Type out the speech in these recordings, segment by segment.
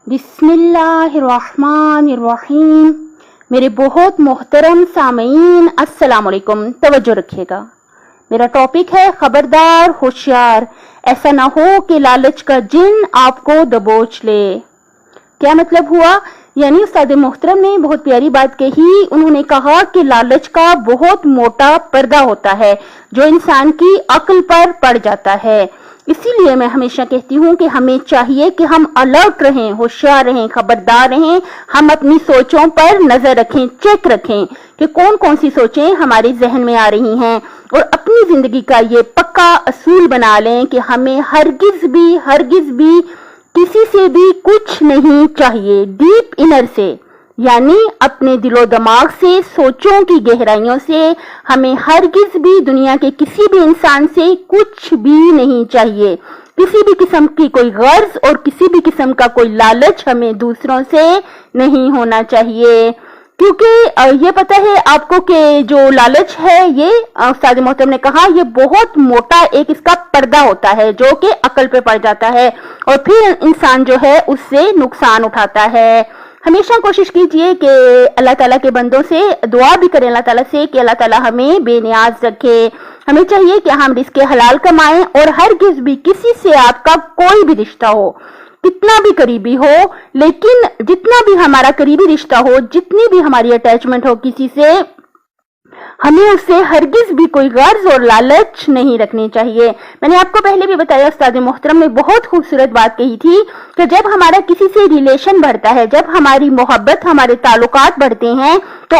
बिस्मिल्लाहिर्रहमानिर्रहीम। मेरे बहुत मोहतरम सामीन, अस्सलाम वालेकुम। तवज्जो रखिएगा। मेरा टॉपिक है खबरदार होशियार, ऐसा ना हो कि लालच का जिन आपको दबोच ले। क्या मतलब हुआ? यानी उस्ताद मोहतरम ने बहुत प्यारी बात कही। उन्होंने कहा कि लालच का बहुत मोटा पर्दा होता है जो इंसान की अक्ल पर पड़ जाता है। इसीलिए मैं हमेशा कहती हूँ कि हमें चाहिए कि हम अलर्ट रहें, होशियार रहें, खबरदार रहें। हम अपनी सोचों पर नजर रखें, चेक रखें कि कौन कौन सी सोचें हमारे जहन में आ रही हैं, और अपनी जिंदगी का ये पक्का असूल बना लें कि हमें हरगिज भी किसी से भी कुछ नहीं चाहिए। डीप इनर से, यानी अपने दिलो दिमाग से, सोचों की गहराइयों से हमें हरगिज भी दुनिया के किसी भी इंसान से कुछ भी नहीं चाहिए। किसी भी किस्म की कोई गर्ज और किसी भी किस्म का कोई लालच हमें दूसरों से नहीं होना चाहिए, क्योंकि ये पता है आपको कि जो लालच है ये उस्ताद मोहतरम ने कहा ये बहुत मोटा एक इसका पर्दा होता है जो कि अकल पे पड़ जाता है और फिर इंसान जो है उससे नुकसान उठाता है। हमेशा कोशिश कीजिए कि अल्लाह ताला के बंदों से दुआ भी करें अल्लाह ताला से कि अल्लाह ताला हमें बेनियाज रखे। हमें चाहिए कि हम रिज़्क़ हलाल कमाएं और हरगिज़ भी किसी से आपका कोई भी रिश्ता हो, कितना भी करीबी हो, लेकिन जितना भी हमारा करीबी रिश्ता हो, जितनी भी हमारी अटैचमेंट हो किसी से, हमें उससे हरगिज भी कोई गर्ज और लालच नहीं रखनी चाहिए। मैंने आपको पहले भी बताया, उस्ताद मोहतरम ने बहुत खूबसूरत बात कही थी कि जब हमारा किसी से रिलेशन बढ़ता है, जब हमारी मोहब्बत, हमारे ताल्लुकात बढ़ते हैं, तो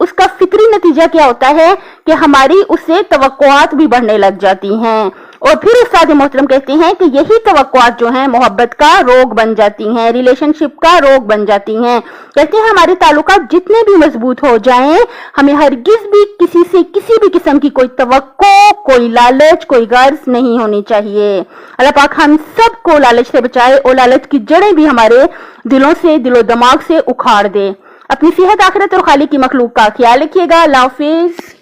उसका फिक्री नतीजा क्या होता है कि हमारी उससे तवक्कुआत भी बढ़ने लग जाती हैं। और फिर उस्ताद मोहतरम कहते हैं कि यही तवक्कुआत जो हैं मोहब्बत का रोग बन जाती हैं, रिलेशनशिप का रोग बन जाती हैं। कहते हैं हमारे ताल्लुकात जितने भी मजबूत हो जाएं, हमें हरगिज भी किसी से किसी भी किस्म की कोई तवक्को, कोई लालच, कोई गर्ज नहीं होनी चाहिए। अल्लाह पाक हम सबको लालच से बचाए और लालच की जड़ें भी हमारे दिलों से, दिलो दिमाग से उखाड़ दे। अपनी सेहत, आखिरत और खालिक की मखलूक का ख्याल रखिएगा। अल्लाह हाफिज।